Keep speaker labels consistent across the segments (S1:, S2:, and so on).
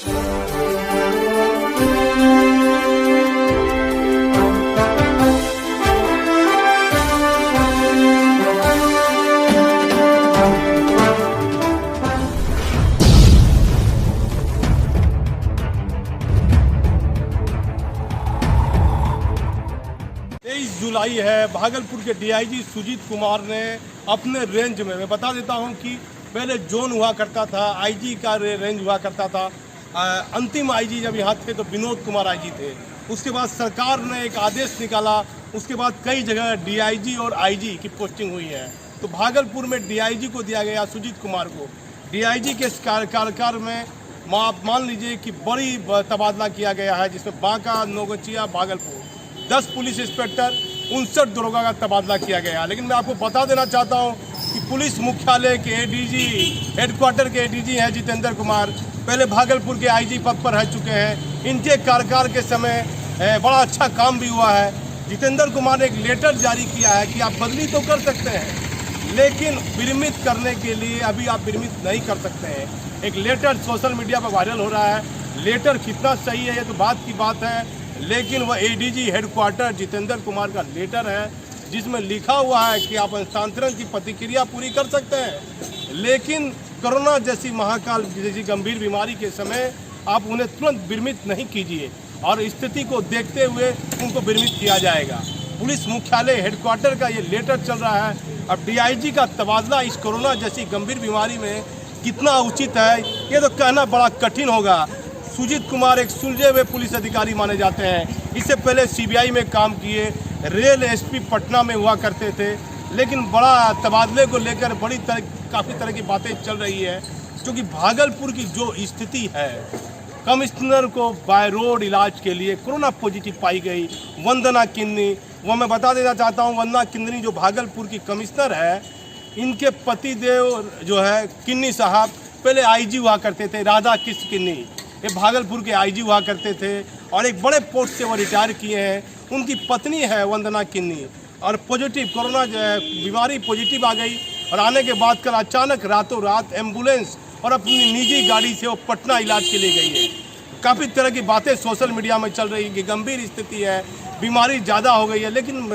S1: जुलाई है। भागलपुर के डीआईजी सुजीत कुमार ने अपने रेंज में, मैं बता देता हूं कि पहले जोन हुआ करता था, आईजी का रेंज हुआ करता था। अंतिम आईजी जब यहाँ थे तो विनोद कुमार आईजी थे। उसके बाद सरकार ने एक आदेश निकाला, उसके बाद कई जगह डीआईजी और आईजी की पोस्टिंग हुई है। तो भागलपुर में डीआईजी को दिया गया सुजीत कुमार को। डीआईजी के कार्यकाल में मान लीजिए कि बड़ी तबादला किया गया है, जिसमें बांका, नौगछिया, भागलपुर 10 पुलिस इंस्पेक्टर, 59 दरोगा का तबादला किया गया। लेकिन मैं आपको बता देना चाहता हूं कि पुलिस मुख्यालय के एडीजी, हेडक्वार्टर के एडीजी हैं जितेंद्र कुमार, पहले भागलपुर के आईजी पद पर रह चुके हैं। इनके कार्यकाल के समय बड़ा अच्छा काम भी हुआ है। जितेंद्र कुमार ने एक लेटर जारी किया है कि आप बदली तो कर सकते हैं, लेकिन विरमित करने के लिए अभी आप विरमित नहीं कर सकते हैं। एक लेटर सोशल मीडिया पर वायरल हो रहा है। लेटर कितना सही है ये तो बात की बात है, लेकिन वह एडीजी हेडक्वार्टर जितेंद्र कुमार का लेटर है, जिसमें लिखा हुआ है कि आप हस्तांतरण की प्रतिक्रिया पूरी कर सकते हैं, लेकिन कोरोना जैसी महाकाल जैसी गंभीर बीमारी के समय आप उन्हें तुरंत विरमित नहीं कीजिए, और स्थिति को देखते हुए उनको विरमित किया जाएगा। पुलिस मुख्यालय हेडक्वार्टर का ये लेटर चल रहा है। अब डीआईजी का तबादला इस कोरोना जैसी गंभीर बीमारी में कितना उचित है ये तो कहना बड़ा कठिन होगा। सुजीत कुमार एक सुलझे हुए पुलिस अधिकारी माने जाते हैं। इससे पहले सीबीआई में काम किए, रेल एसपी पटना में हुआ करते थे। लेकिन बड़ा तबादले को लेकर काफ़ी तरह की बातें चल रही है, क्योंकि भागलपुर की जो स्थिति है, कमिश्नर को बाय रोड इलाज के लिए कोरोना पॉजिटिव पाई गई वंदना किन्नी। वो मैं बता देना चाहता हूँ, वंदना किन्नी जो भागलपुर की कमिश्नर है, इनके पतिदेव जो है किन्नी साहब पहले आईजी हुआ करते थे। राधा कृष्ण किन्नी ये भागलपुर के आईजी हुआ करते थे और एक बड़े पोस्ट से वो रिटायर किए हैं। उनकी पत्नी है वंदना किन्नी, और पॉजिटिव कोरोना बीमारी पॉजिटिव आ गई, और आने के बाद कल अचानक रातों रात एम्बुलेंस और अपनी निजी गाड़ी से वो पटना इलाज के लिए गई है। काफ़ी तरह की बातें सोशल मीडिया में चल रही है कि गंभीर स्थिति है, बीमारी ज़्यादा हो गई है। लेकिन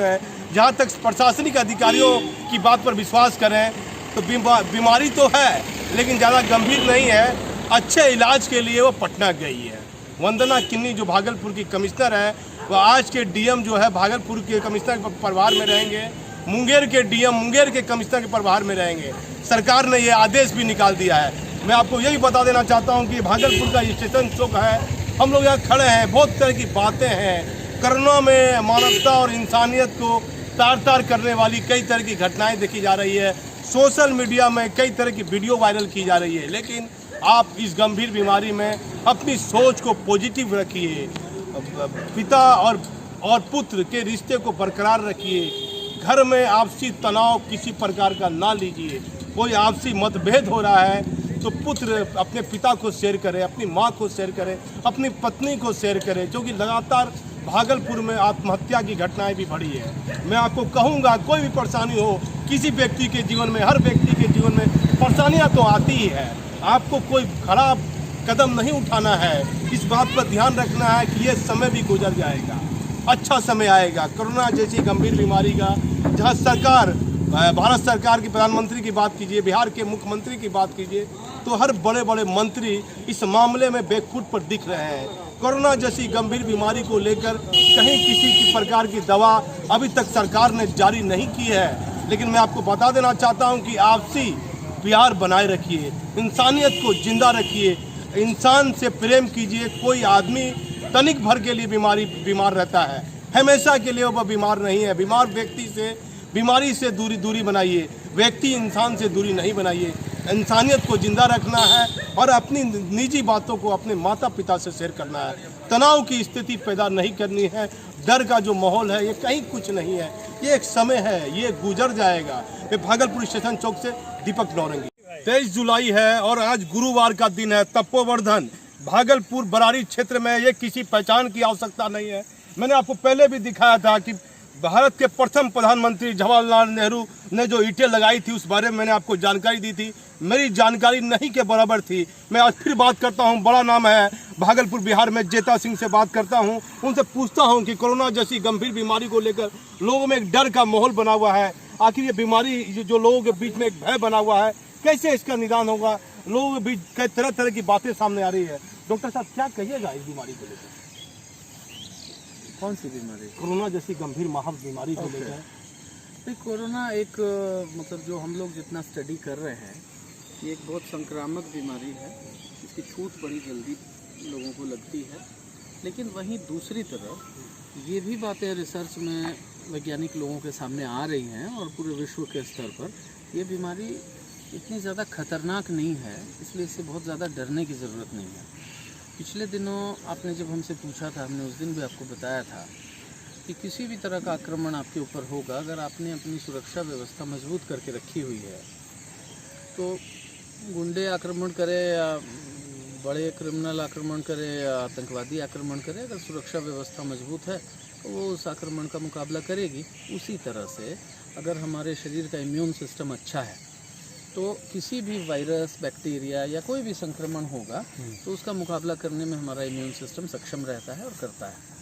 S1: जहाँ तक प्रशासनिक अधिकारियों की बात पर विश्वास करें तो बीमारी तो है, लेकिन ज़्यादा गंभीर नहीं है। अच्छे इलाज के लिए वो पटना गई है। वंदना किन्नी जो भागलपुर की कमिश्नर है, वो आज के डीएम जो है भागलपुर के कमिश्नर के प्रभार में रहेंगे, मुंगेर के डीएम मुंगेर के कमिश्नर के प्रभार में रहेंगे। सरकार ने ये आदेश भी निकाल दिया है। मैं आपको यही बता देना चाहता हूँ कि भागलपुर का स्टेशन चौक है, हम लोग यहाँ खड़े हैं, बहुत तरह की बातें हैं। कोरोना में मानवता और इंसानियत को तार करने वाली कई तरह की घटनाएँ देखी जा रही है। सोशल मीडिया में कई तरह की वीडियो वायरल की जा रही है, लेकिन आप इस गंभीर बीमारी में अपनी सोच को पॉजिटिव रखिए, पिता और पुत्र के रिश्ते को बरकरार रखिए। घर में आपसी तनाव किसी प्रकार का ना लीजिए। कोई आपसी मतभेद हो रहा है तो पुत्र अपने पिता को शेयर करे, अपनी माँ को शेयर करे, अपनी पत्नी को शेयर करे, क्योंकि लगातार भागलपुर में आत्महत्या की घटनाएं भी बढ़ी है। मैं आपको कहूँगा, कोई भी परेशानी हो किसी व्यक्ति के जीवन में, हर व्यक्ति के जीवन में परेशानियाँ तो आती ही है। आपको कोई खराब कदम नहीं उठाना है, इस बात पर ध्यान रखना है कि ये समय भी गुजर जाएगा, अच्छा समय आएगा। कोरोना जैसी गंभीर बीमारी का जहां सरकार, भारत सरकार की प्रधानमंत्री की बात कीजिए, बिहार के मुख्यमंत्री की बात कीजिए, तो हर बड़े बड़े मंत्री इस मामले में बैकफुट पर दिख रहे हैं। कोरोना जैसी गंभीर बीमारी को लेकर कहीं किसी की प्रकार की दवा अभी तक सरकार ने जारी नहीं की है। लेकिन मैं आपको बता देना चाहता हूँ कि आपसी प्यार बनाए रखिए, इंसानियत को जिंदा रखिए, इंसान से प्रेम कीजिए। कोई आदमी तनिक भर के लिए बीमार रहता है, हमेशा के लिए वह बीमार नहीं है। बीमार व्यक्ति से, बीमारी से दूरी बनाइए, व्यक्ति इंसान से दूरी नहीं बनाइए। इंसानियत को जिंदा रखना है और अपनी निजी बातों को अपने माता पिता से शेयर करना है। तनाव की स्थिति पैदा नहीं करनी है। डर का जो माहौल है ये कहीं कुछ नहीं है, ये एक समय है, ये गुजर जाएगा। मैं भागलपुर स्टेशन चौक से दीपक नौरंगी। 23 जुलाई है और आज गुरुवार का दिन है। तपोवर्धन भागलपुर बरारी क्षेत्र में ये किसी पहचान की आवश्यकता नहीं है। मैंने आपको पहले भी दिखाया था कि भारत के प्रथम प्रधानमंत्री जवाहरलाल नेहरू ने जो ईंटें लगाई थी उस बारे में मैंने आपको जानकारी दी थी। मेरी जानकारी नहीं के बराबर थी। मैं आज फिर बात करता हूं, बड़ा नाम है भागलपुर बिहार में, जेता सिंह से बात करता हूं। उनसे पूछता हूं कि कोरोना जैसी गंभीर बीमारी को लेकर लोगों में एक डर का माहौल बना हुआ है। आखिर ये बीमारी जो लोगों के बीच में एक भय बना हुआ है, कैसे इसका निदान होगा? लोगों के बीच कई तरह तरह की बातें सामने आ रही है। डॉक्टर साहब क्या कहिएगा इस बीमारी को लेकर?
S2: कौन सी बीमारी?
S1: कोरोना जैसी गंभीर महान बीमारी को लेकर।
S2: कोरोना एक मतलब जो हम लोग जितना स्टडी कर रहे हैं, ये एक बहुत संक्रामक बीमारी है। इसकी छूट बड़ी जल्दी लोगों को लगती है, लेकिन वहीं दूसरी तरफ ये भी बातें रिसर्च में वैज्ञानिक लोगों के सामने आ रही हैं और पूरे विश्व के स्तर पर ये बीमारी इतनी ज़्यादा खतरनाक नहीं है, इसलिए इससे बहुत ज़्यादा डरने की ज़रूरत नहीं है। पिछले दिनों आपने जब हमसे पूछा था, हमने उस दिन भी आपको बताया था कि किसी भी तरह का आक्रमण आपके ऊपर होगा, अगर आपने अपनी सुरक्षा व्यवस्था मजबूत करके रखी हुई है, तो गुंडे आक्रमण करें या बड़े क्रिमिनल आक्रमण करें या आतंकवादी आक्रमण करें, अगर सुरक्षा व्यवस्था मजबूत है तो वो उस आक्रमण का मुकाबला करेगी। उसी तरह से अगर हमारे शरीर का इम्यून सिस्टम अच्छा है तो किसी भी वायरस, बैक्टीरिया या कोई भी संक्रमण होगा तो उसका मुकाबला करने में हमारा इम्यून सिस्टम सक्षम रहता है और करता है।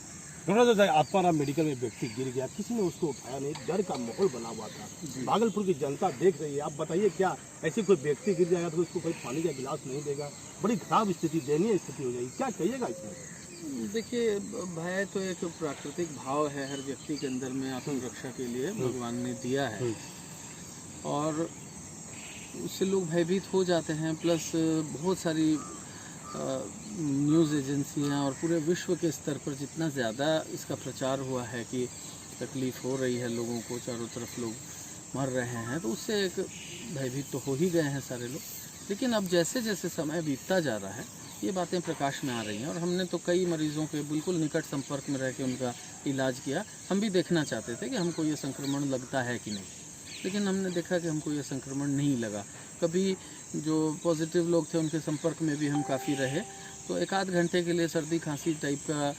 S1: आपका मेडिकल में व्यक्ति गिर गया, किसी ने उसको उठाया नहीं, डर का माहौल बना हुआ था। भागलपुर की जनता देख रही है। आप बताइए, क्या ऐसे कोई व्यक्ति गिर जाएगा तो उसको कोई पानी का गिलास नहीं देगा? बड़ी खराब स्थिति, दयनीय स्थिति हो जाएगी। क्या कहिएगा इसमें?
S2: देखिए, भय तो एक प्राकृतिक भाव है हर व्यक्ति के अंदर में, आत्मरक्षा के लिए भगवान ने दिया है और उससे लोग भयभीत हो जाते हैं। प्लस बहुत सारी न्यूज़ एजेंसियां और पूरे विश्व के स्तर पर जितना ज़्यादा इसका प्रचार हुआ है कि तकलीफ़ हो रही है लोगों को, चारों तरफ लोग मर रहे हैं, तो उससे एक भयभीत तो हो ही गए हैं सारे लोग। लेकिन अब जैसे जैसे समय बीतता जा रहा है ये बातें प्रकाश में आ रही हैं और हमने तो कई मरीज़ों के बिल्कुल निकट संपर्क में रह के उनका इलाज किया। हम भी देखना चाहते थे कि हमको ये संक्रमण लगता है कि नहीं, लेकिन हमने देखा कि हमको ये संक्रमण नहीं लगा। कभी जो पॉजिटिव लोग थे उनके संपर्क में भी हम काफ़ी रहे, तो एक आध घंटे के लिए सर्दी खांसी टाइप का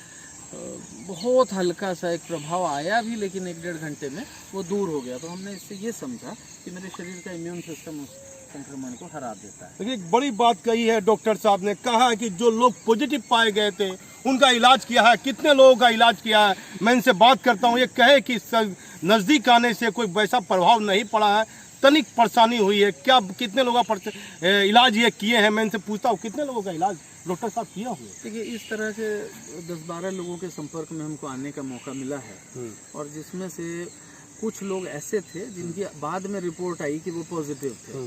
S2: बहुत हल्का सा एक प्रभाव आया भी, लेकिन 1-1.5 घंटे में वो दूर हो गया। तो हमने इससे ये समझा कि मेरे शरीर का इम्यून सिस्टम उस संक्रमण को हरा देता है।
S1: देखिए, एक बड़ी बात कही है डॉक्टर साहब ने, कहा है कि जो लोग पॉजिटिव पाए गए थे उनका इलाज किया है। कितने लोगों का इलाज किया है? मैं इनसे बात करता हूँ। ये कहे कि नज़दीक आने से कोई वैसा प्रभाव नहीं पड़ा है, तनिक परेशानी हुई है। क्या कितने लोगों का इलाज ये किए हैं? मैं इनसे पूछता हूँ, कितने लोगों का इलाज डॉक्टर साहब किया हुआ?
S2: देखिए, इस तरह के 10-12 लोगों के संपर्क में हमको आने का मौका मिला है और जिसमें से कुछ लोग ऐसे थे जिनकी बाद में रिपोर्ट आई कि वो पॉजिटिव थे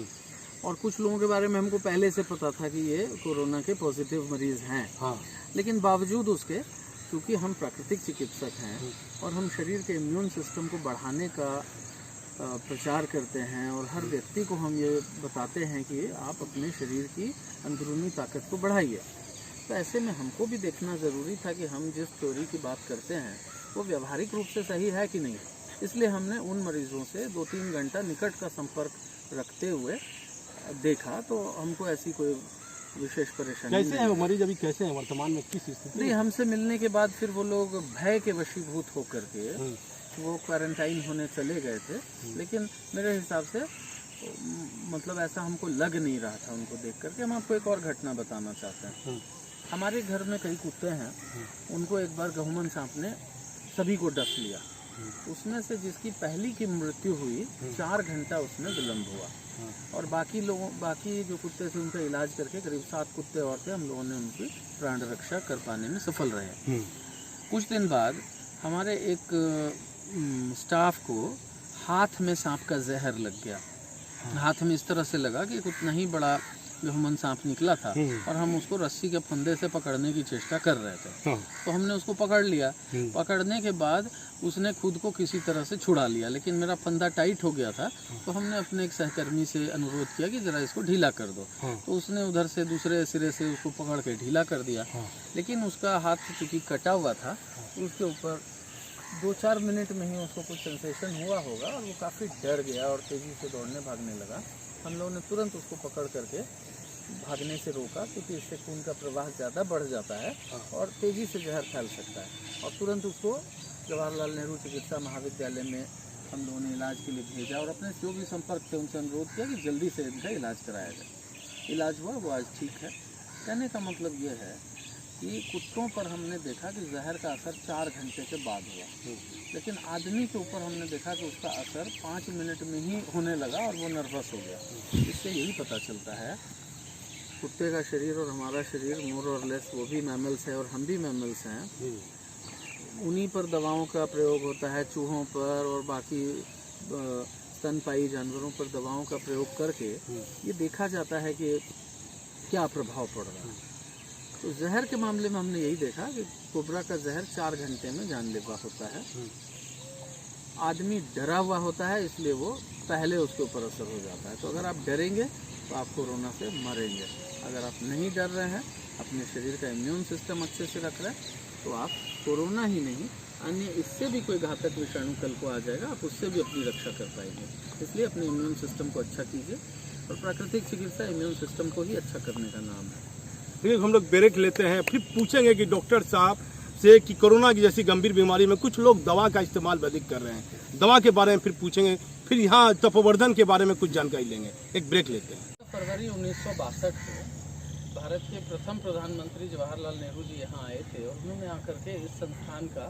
S2: और कुछ लोगों के बारे में हमको पहले से पता था कि ये कोरोना के पॉजिटिव मरीज हैं। लेकिन बावजूद उसके, क्योंकि हम प्राकृतिक चिकित्सक हैं और हम शरीर के इम्यून सिस्टम को बढ़ाने का प्रचार करते हैं और हर व्यक्ति को हम ये बताते हैं कि आप अपने शरीर की अंदरूनी ताकत को बढ़ाइए, तो ऐसे में हमको भी देखना ज़रूरी था कि हम जिस थ्योरी की बात करते हैं वो व्यवहारिक रूप से सही है कि नहीं। इसलिए हमने उन मरीजों से 2-3 घंटा निकट का संपर्क रखते हुए देखा, तो हमको ऐसी कोई विशेष परेशानी
S1: कैसे है वो मरीज? अभी कैसे हैं वर्तमान में, किस स्थिति?
S2: नहीं, हमसे मिलने के बाद फिर वो लोग भय के वशीभूत होकर के वो क्वारंटाइन होने चले गए थे। लेकिन मेरे हिसाब से मतलब ऐसा हमको लग नहीं रहा था उनको देख करके। हम आपको एक और घटना बताना चाहते हैं। हमारे घर में कई कुत्ते हैं, उनको एक बार गहुमन सांप ने सभी को डस लिया। उसमें से जिसकी पहली की मृत्यु हुई 4 घंटा उसमें विलम्ब हुआ और बाकी जो कुत्ते थे उनका इलाज करके करीब 7 कुत्ते और थे, हम लोगों ने उनकी प्राण रक्षा कर पाने में सफल रहे। कुछ दिन बाद हमारे एक स्टाफ को हाथ में सांप का जहर लग गया। हाथ में इस तरह से लगा कि उतना ही बड़ा गहुमन सांप निकला था और हम उसको रस्सी के फंदे से पकड़ने की चेष्टा कर रहे थे। तो हमने उसको पकड़ लिया। पकड़ने के बाद उसने खुद को किसी तरह से छुड़ा लिया, लेकिन मेरा फंदा टाइट हो गया था। तो हमने अपने एक सहकर्मी से अनुरोध किया कि ज़रा इसको ढीला कर दो। तो उसने उधर से दूसरे सिरे से उसको पकड़ के ढीला कर दिया। लेकिन उसका हाथ चूँकि कटा हुआ था, उसके ऊपर 2-4 मिनट में ही उसको कुछ सेंसेशन हुआ होगा और वो काफ़ी डर गया और तेज़ी से दौड़ने भागने लगा। हम लोगों ने तुरंत उसको पकड़ करके भागने से रोका, क्योंकि इससे खून का प्रवाह ज़्यादा बढ़ जाता है और तेज़ी से जहर फैल सकता है। और तुरंत उसको जवाहरलाल नेहरू चिकित्सा महाविद्यालय में हम लोगों ने इलाज के लिए भेजा और अपने जो भी संपर्क थे उनसे अनुरोध किया कि जल्दी से इनका इलाज कराया जाए। इलाज हुआ, वो आज ठीक है। कहने का मतलब ये है कि कुत्तों पर हमने देखा कि जहर का असर 4 घंटे के बाद हुआ, लेकिन आदमी के ऊपर हमने देखा कि उसका असर 5 मिनट में ही होने लगा और वो नर्वस हो गया। इससे यही पता चलता है कुत्ते का शरीर और हमारा शरीर मोर और लेस वो भी मैमल्स है और हम भी मैमल्स हैं। उन्हीं पर दवाओं का प्रयोग होता है, चूहों पर और बाकी स्तनपायी जानवरों पर दवाओं का प्रयोग करके ये देखा जाता है कि क्या प्रभाव पड़ रहा है। तो जहर के मामले में हमने यही देखा कि कोबरा का जहर 4 घंटे में जानलेवा होता है। आदमी डरा हुआ होता है, इसलिए वो पहले उसके ऊपर असर हो जाता है। तो अगर आप डरेंगे तो आप कोरोना से मरेंगे। अगर आप नहीं डर रहे हैं, अपने शरीर का इम्यून सिस्टम अच्छे से रख रहे हैं, तो आप कोरोना ही नहीं, अन्य इससे भी कोई घातक विषाणु कल को आ जाएगा, आप उससे भी अपनी रक्षा कर पाएंगे। इसलिए अपने इम्यून सिस्टम को अच्छा कीजिए और प्राकृतिक चिकित्सा इम्यून सिस्टम को ही अच्छा करने का नाम है।
S1: फिर हम लोग ब्रेक लेते हैं, फिर पूछेंगे कि डॉक्टर साहब से कि कोरोना की जैसी गंभीर बीमारी में कुछ लोग दवा का इस्तेमाल अधिक कर रहे हैं, दवा के बारे में फिर पूछेंगे, फिर यहाँ तपोवर्धन के बारे में कुछ जानकारी लेंगे। एक ब्रेक लेते हैं।
S2: फरवरी 1962 को भारत के प्रथम प्रधानमंत्री जवाहरलाल नेहरू जी यहाँ आए थे और उन्होंने आकर के इस संस्थान का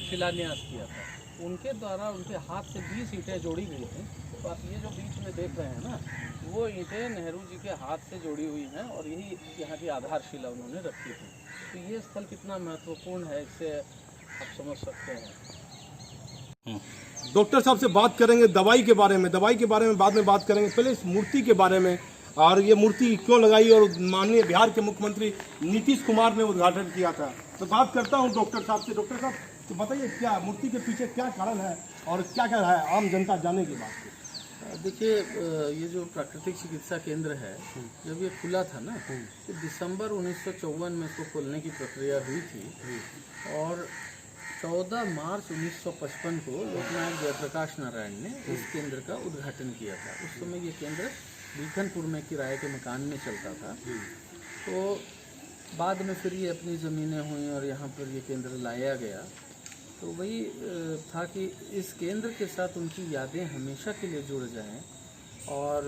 S2: शिलान्यास किया था। उनके द्वारा उनके हाथ से 20 ईंटें जोड़ी गई थी। तो आप ये जो बीच में देख रहे हैं ना, वो ईंटें नेहरू जी के हाथ से जोड़ी हुई हैं और यही यहाँ की आधारशिला उन्होंने रखी थी। तो ये स्थल कितना महत्वपूर्ण है, इससे आप समझ सकते हैं।
S1: डॉक्टर साहब से बात करेंगे दवाई के बारे में बाद में बात करेंगे। पहले इस मूर्ति के बारे में, और ये मूर्ति क्यों लगाई और माननीय बिहार के मुख्यमंत्री नीतीश कुमार ने उद्घाटन किया था। तो बात करता हूँ डॉक्टर साहब से। डॉक्टर साहब तो बताइए, क्या मूर्ति के पीछे क्या कारण है और क्या क्या है, आम जनता जाने की बात।
S2: देखिए, ये जो प्राकृतिक चिकित्सा केंद्र है, जब ये खुला था ना, तो दिसंबर 1954 में इसको खोलने की प्रक्रिया हुई थी और 14 मार्च 1955 को लोकनायक जयप्रकाश नारायण ने इस केंद्र का उद्घाटन किया था। उस समय ये केंद्र बीखनपुर में किराए के मकान में चलता था। तो बाद में फिर ये अपनी ज़मीनें हुई और यहाँ पर ये केंद्र लाया गया। तो वही था कि इस केंद्र के साथ उनकी यादें हमेशा के लिए जुड़ जाएं और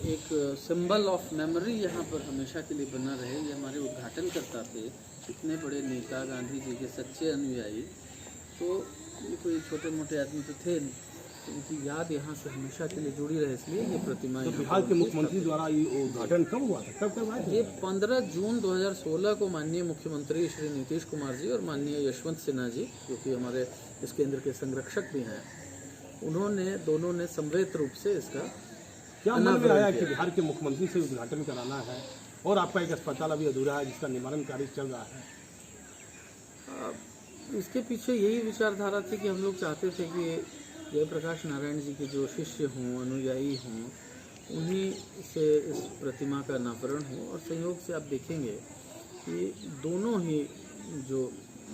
S2: एक सिंबल ऑफ मेमोरी यहाँ पर हमेशा के लिए बना रहे। ये हमारे उद्घाटनकर्ता थे, इतने बड़े नेता, गांधी जी के सच्चे अनुयायी। तो ये कोई छोटे मोटे आदमी तो थे नहीं, तो उनकी याद यहाँ से हमेशा के लिए जुड़ी रहे, इसलिए ये प्रतिमा।
S1: तो बिहार के मुख्यमंत्री द्वारा ये उद्घाटन कब हुआ था, कब करवाया था?
S2: ये 15 जून 2016 को माननीय मुख्यमंत्री श्री नीतीश कुमार जी और माननीय यशवंत सिन्हा जी, जो कि हमारे इस केंद्र के संरक्षक भी हैं, दोनों ने समवेत रूप से इसका
S1: क्या मन में आया कि बिहार के मुख्यमंत्री से उद्घाटन कराना है और आपका एक अस्पताल अभी अधूरा है जिसका निर्माण कार्य चल रहा है?
S2: इसके पीछे यही विचारधारा थी कि हम लोग चाहते थे कि जयप्रकाश नारायण जी के जो शिष्य हों, अनुयायी हों, उन्हीं से इस प्रतिमा का अनावरण हो। और संयोग से आप देखेंगे कि दोनों ही जो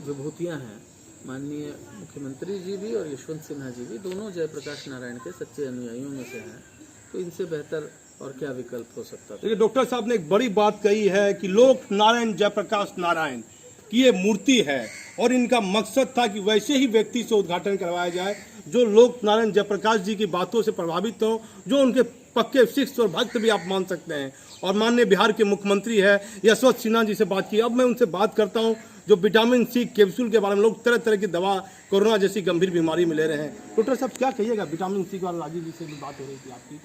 S2: विभूतियां हैं, माननीय मुख्यमंत्री जी भी और यशवंत सिन्हा जी भी, दोनों जयप्रकाश नारायण के सच्चे अनुयायियों में से हैं। तो इनसे बेहतर और क्या विकल्प हो सकता था।
S1: देखिए, डॉक्टर साहब ने एक बड़ी बात कही है कि लोक नारायण जयप्रकाश नारायण की ये मूर्ति है और इनका मकसद था कि वैसे ही व्यक्ति से उद्घाटन करवाया जाए जो लोक नारायण जयप्रकाश जी की बातों से प्रभावित हो, जो उनके पक्के शिष्य और भक्त भी आप मान सकते हैं। और माननीय बिहार के मुख्यमंत्री है यशवंत सिन्हा जी से बात की। अब मैं उनसे बात करता हूं, जो विटामिन सी कैप्सूल के बारे में लोग तरह तरह की दवा कोरोना जैसी गंभीर बीमारी में ले रहे हैं। डॉक्टर साहब क्या कहिएगा, विटामिन सी के बारे में राजीव जी से भी बात हो रही थी आपकी।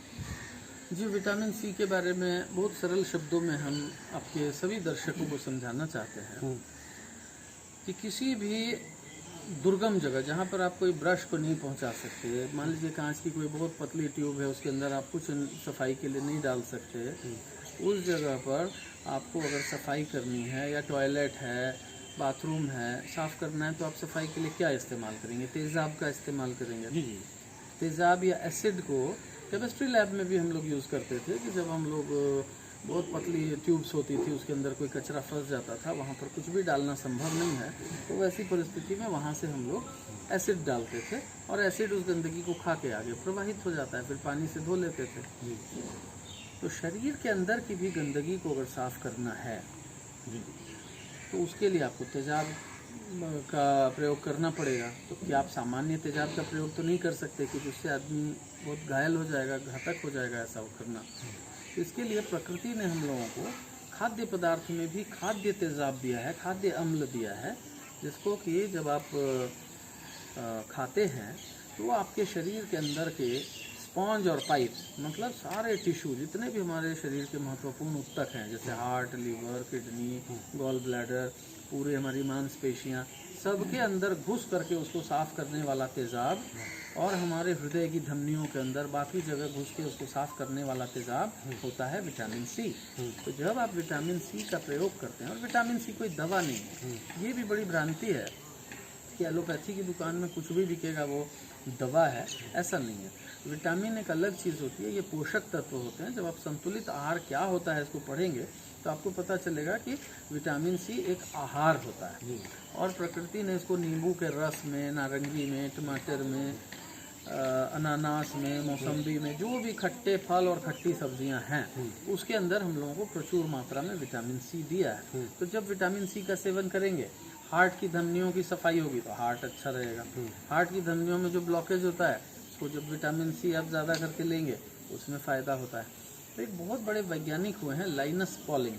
S2: जी, विटामिन सी के बारे में बहुत सरल शब्दों में हम आपके सभी दर्शकों को समझाना चाहते हैं कि किसी भी दुर्गम जगह जहाँ पर आप कोई ब्रश को नहीं पहुँचा सकते, मान लीजिए कांच की कोई बहुत पतली ट्यूब है, उसके अंदर आप कुछ सफाई के लिए नहीं डाल सकते, उस जगह पर आपको अगर सफाई करनी है या टॉयलेट है, बाथरूम है, साफ़ करना है, तो आप सफाई के लिए क्या इस्तेमाल करेंगे? तेज़ाब का इस्तेमाल करेंगे। तेज़ाब या एसिड को केमिस्ट्री लैब में भी हम लोग यूज़ करते थे कि जब हम लोग बहुत पतली ट्यूब्स होती थी, उसके अंदर कोई कचरा फंस जाता था, वहाँ पर कुछ भी डालना संभव नहीं है, तो वैसी परिस्थिति में वहाँ से हम लोग एसिड डालते थे और एसिड उस गंदगी को खा के आगे प्रवाहित हो जाता है, फिर पानी से धो लेते थे। तो शरीर के अंदर की भी गंदगी को अगर साफ़ करना है तो उसके लिए आपको तेज़ाब का प्रयोग करना पड़ेगा। तो क्या आप सामान्य तेजाब का प्रयोग तो नहीं कर सकते कि जिससे आदमी बहुत घायल हो जाएगा, घातक हो जाएगा ऐसा करना। तो इसके लिए प्रकृति ने हम लोगों को खाद्य पदार्थ में भी खाद्य तेजाब दिया है, खाद्य अम्ल दिया है, जिसको कि जब आप खाते हैं तो वो आपके शरीर के अंदर के स्पॉन्ज और पाइप्स, मतलब सारे टिश्यू जितने भी हमारे शरीर के महत्वपूर्ण ऊतक हैं, जैसे heart, liver, kidney, gall bladder, पूरे हमारी मांसपेशियाँ, सबके अंदर घुस करके उसको साफ़ करने वाला तेज़ाब, और हमारे हृदय की धमनियों के अंदर बाकी जगह घुस के उसको साफ़ करने वाला तेज़ाब होता है विटामिन सी। तो जब आप विटामिन सी का प्रयोग करते हैं, और विटामिन सी कोई दवा नहीं है, ये भी बड़ी भ्रांति है कि एलोपैथी की दुकान में कुछ भी बिकेगा वो दवा है, ऐसा नहीं है। विटामिन एक अलग चीज़ होती है, ये पोषक तत्व होते हैं। जब आप संतुलित आहार क्या होता है इसको पढ़ेंगे तो आपको पता चलेगा कि विटामिन सी एक आहार होता है, और प्रकृति ने इसको नींबू के रस में, नारंगी में, टमाटर में, अनानास में, मौसम्बी में, जो भी खट्टे फल और खट्टी सब्जियां हैं उसके अंदर हम लोगों को प्रचुर मात्रा में विटामिन सी दिया है। तो जब विटामिन सी का सेवन करेंगे, हार्ट की धमनियों की सफाई होगी तो हार्ट अच्छा रहेगा। हार्ट की धमनियों में जो ब्लॉकेज होता है उसको जब विटामिन सी आप ज़्यादा करके लेंगे उसमें फ़ायदा होता है। तो एक बहुत बड़े वैज्ञानिक हुए हैं लाइनस पॉलिंग,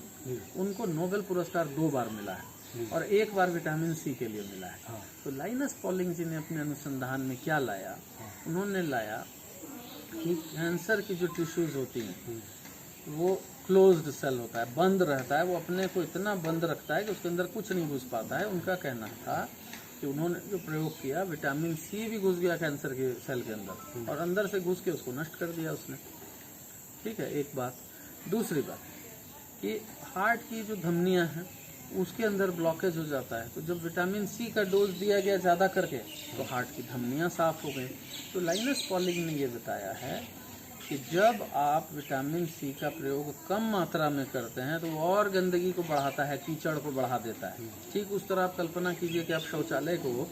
S2: उनको नोबेल पुरस्कार 2 बार मिला है और 1 बार विटामिन सी के लिए मिला है। तो लाइनस पॉलिंग जी ने अपने अनुसंधान में क्या लाया, उन्होंने लाया कि कैंसर की जो टिश्यूज़ होती हैं वो क्लोज्ड सेल होता है, बंद रहता है, वो अपने को इतना बंद रखता है कि उसके अंदर कुछ नहीं घुस पाता है। उनका कहना था कि उन्होंने जो प्रयोग किया, विटामिन सी भी घुस गया कैंसर के सेल के अंदर और अंदर से घुस के उसको नष्ट कर दिया उसने। ठीक है, एक बात। दूसरी बात कि हार्ट की जो धमनियां हैं उसके अंदर ब्लॉकेज हो जाता है, तो जब विटामिन सी का डोज दिया गया ज़्यादा करके तो हार्ट की धमनियां साफ हो गई। तो लाइनस पॉलिंग ने ये बताया है कि जब आप विटामिन सी का प्रयोग कम मात्रा में करते हैं तो वो और गंदगी को बढ़ाता है, कीचड़ को बढ़ा देता है। ठीक उस तरह आप कल्पना कीजिए कि आप शौचालय को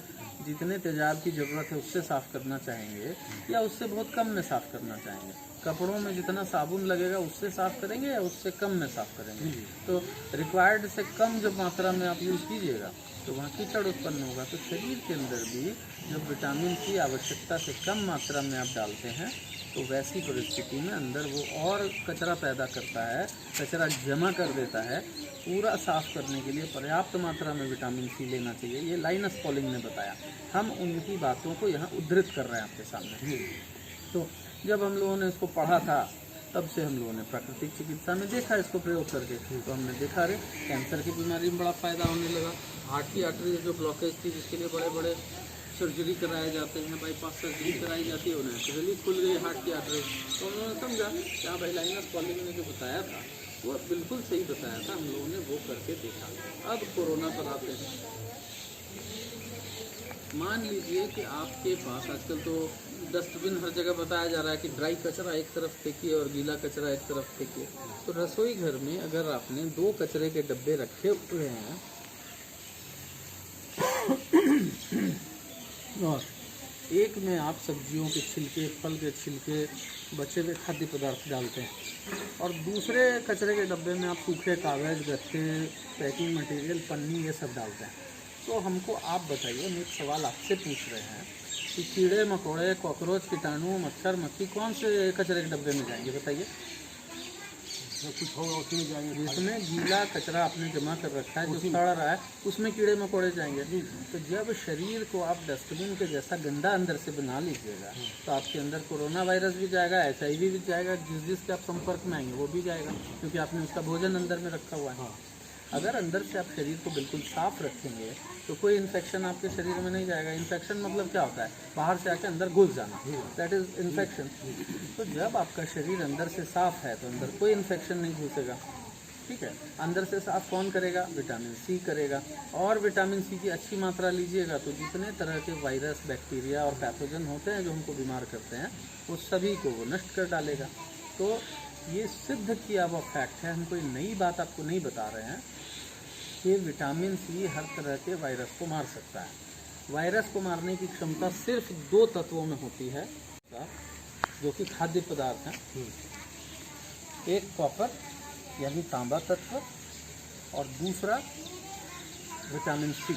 S2: जितने तेजाब की ज़रूरत है उससे साफ़ करना चाहेंगे या उससे बहुत कम में साफ़ करना चाहेंगे। कपड़ों में जितना साबुन लगेगा उससे साफ़ करेंगे या उससे कम में साफ़ करेंगे। तो रिक्वायर्ड से कम जब मात्रा में आप यूज़ कीजिएगा तो वहाँ कीचड़ उत्पन्न होगा। तो शरीर के अंदर भी जब विटामिन सी आवश्यकता से कम मात्रा में आप डालते हैं तो वैसी परिस्थिति में अंदर वो और कचरा पैदा करता है, कचरा जमा कर देता है। पूरा साफ़ करने के लिए पर्याप्त मात्रा में विटामिन सी लेना चाहिए, ये लाइनस पॉलिंग ने बताया। हम उनकी बातों को यहाँ उद्धृत कर रहे हैं आपके सामने। तो जब हम लोगों ने इसको पढ़ा था तब से हम लोगों ने प्राकृतिक चिकित्सा में देखा इसको प्रयोग करके, तो हमने देखा रे कैंसर की बीमारी में बड़ा फ़ायदा होने लगा। हार्ट की आर्टरी जो ब्लॉकेज थी जिसके लिए बड़े बड़े सर्जरी कराए जाते हैं, बाईपास सर्जरी कराई जाती है, उन्हें नेचुरली खुल गई हार्ट की आर्टरी। तो उन्होंने समझा क्या भाई लाइनस पॉलिंग ने जो बताया था वो बिल्कुल सही बताया था, हम लोगों ने वो करके देखा। अब कोरोना पर आते हैं। मान लीजिए कि आपके पास आजकल तो डस्टबिन हर जगह बताया जा रहा है कि ड्राई कचरा एक तरफ फेंकिए और गीला कचरा एक तरफ फेंकिए। तो रसोई घर में अगर आपने 2 कचरे के डब्बे रखे हुए हैं और एक में आप सब्जियों के छिलके, फल के छिलके, बचे हुए खाद्य पदार्थ डालते हैं और दूसरे कचरे के डब्बे में आप सूखे कागज़, गत्ते, पैकिंग मटेरियल, पन्नी, ये सब डालते हैं। तो हमको आप बताइए, हम एक सवाल आपसे पूछ रहे हैं कि कीड़े मकोड़े, कॉकरोच, कीटाणु, मच्छर, मक्खी कौन से कचरे के डब्बे में जाएंगे बताइए?
S1: कुछ होगा उसमें जाएंगे।
S2: जिसमें गीला कचरा आपने जमा कर रखा है, जो सड़ रहा है, उसमें कीड़े मकोड़े जाएंगे। तो जब शरीर को आप डस्टबिन के जैसा गंदा अंदर से बना लीजिएगा तो आपके अंदर कोरोना वायरस भी जाएगा, HIV भी जाएगा, जिसके आप संपर्क में आएंगे वो भी जाएगा, क्योंकि आपने उसका भोजन अंदर में रखा हुआ है। अगर अंदर से आप शरीर को बिल्कुल साफ रखेंगे तो कोई इन्फेक्शन आपके शरीर में नहीं जाएगा। इन्फेक्शन मतलब क्या होता है? बाहर से आके अंदर घुस जाना, दैट इज़ इन्फेक्शन। तो जब आपका शरीर अंदर से साफ है तो अंदर कोई इन्फेक्शन नहीं घुसेगा। ठीक है, अंदर से साफ कौन करेगा? विटामिन सी करेगा। और विटामिन सी की अच्छी मात्रा लीजिएगा तो जितने तरह के वायरस, बैक्टीरिया और पैथोजन होते हैं जो हमको बीमार करते हैं वो सभी को वो नष्ट कर डालेगा। तो ये सिद्ध किया हुआ फैक्ट है, हम कोई नई बात आपको नहीं बता रहे हैं कि विटामिन सी हर तरह के वायरस को मार सकता है। वायरस को मारने की क्षमता सिर्फ 2 तत्वों में होती है जो कि खाद्य पदार्थ हैं। एक कॉपर यानी तांबा तत्व और दूसरा विटामिन सी।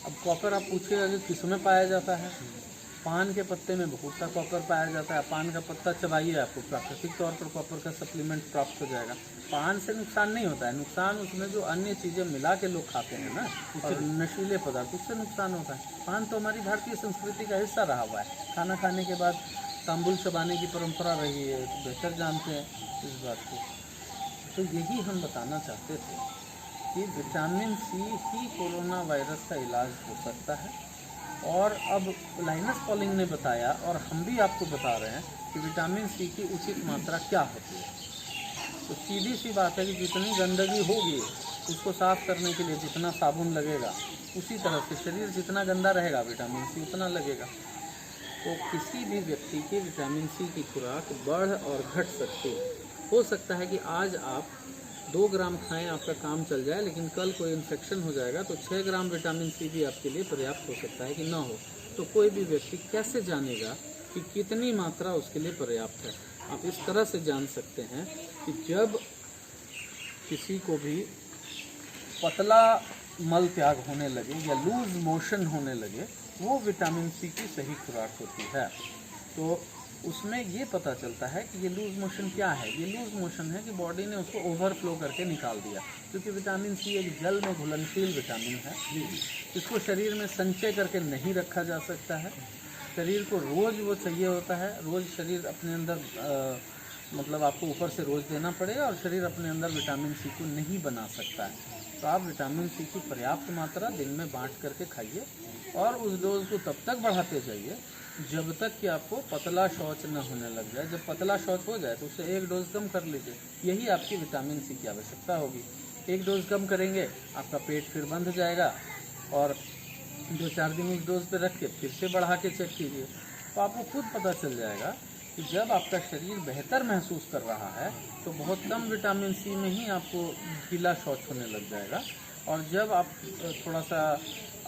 S2: अब कॉपर आप पूछिएगा कि किसमें पाया जाता है, पान के पत्ते में बहुत सा कॉपर पाया जाता है। पान का पत्ता चबाइए, आपको प्राकृतिक तौर पर कॉपर का सप्लीमेंट प्राप्त हो जाएगा। पान से नुकसान नहीं होता है, नुकसान उसमें जो अन्य चीज़ें मिला के लोग खाते हैं ना, और नशीले पदार्थ, उससे नुकसान होता है। पान तो हमारी भारतीय संस्कृति का हिस्सा रहा हुआ है, खाना खाने के बाद तांबुल चबाने की परंपरा रही है, तो बेहतर जानते हैं इस बात को। तो यही हम बताना चाहते थे कि विटामिन सी ही कोरोना वायरस का इलाज हो सकता है। और अब लाइनस पॉलिंग ने बताया और हम भी आपको बता रहे हैं कि विटामिन सी की उचित मात्रा क्या होती है। तो सीधी सी बात है कि जितनी गंदगी होगी उसको साफ करने के लिए जितना साबुन लगेगा, उसी तरह से शरीर जितना गंदा रहेगा विटामिन सी उतना लगेगा। तो किसी भी व्यक्ति के विटामिन सी की खुराक बढ़ और घट सकती है। हो सकता है कि आज आप 2 ग्राम खाएं, आपका काम चल जाए, लेकिन कल कोई इन्फेक्शन हो जाएगा तो 6 ग्राम विटामिन सी भी आपके लिए पर्याप्त हो सकता है कि ना हो। तो कोई भी व्यक्ति कैसे जानेगा कि कितनी मात्रा उसके लिए पर्याप्त है? आप इस तरह से जान सकते हैं कि जब किसी को भी पतला मल त्याग होने लगे या लूज मोशन होने लगे, वो विटामिन सी की सही खुराक होती है। तो उसमें ये पता चलता है कि ये लूज मोशन क्या है। ये लूज मोशन है कि बॉडी ने उसको ओवरफ्लो करके निकाल दिया, क्योंकि विटामिन सी एक जल में घुलनशील विटामिन है। इसको शरीर में संचय करके नहीं रखा जा सकता है। शरीर को रोज़ वो चाहिए होता है, रोज़ शरीर अपने अंदर मतलब आपको ऊपर से रोज़ देना पड़ेगा, और शरीर अपने अंदर विटामिन सी को नहीं बना सकता है। तो आप विटामिन सी की पर्याप्त मात्रा दिन में बांट करके खाइए, और उस डोज को तब तक बढ़ाते जाइए जब तक कि आपको पतला शौच न होने लग जाए। जब पतला शौच हो जाए तो उससे 1 डोज कम कर लीजिए, यही आपकी विटामिन सी की आवश्यकता होगी। 1 डोज कम करेंगे, आपका पेट फिर बंध जाएगा, और 2-4 दिन उस डोज पे रख के फिर से बढ़ा के चेक कीजिए, तो आपको खुद पता चल जाएगा कि जब आपका शरीर बेहतर महसूस कर रहा है तो बहुत कम विटामिन सी में ही आपको गीला शौच होने लग जाएगा, और जब आप थोड़ा सा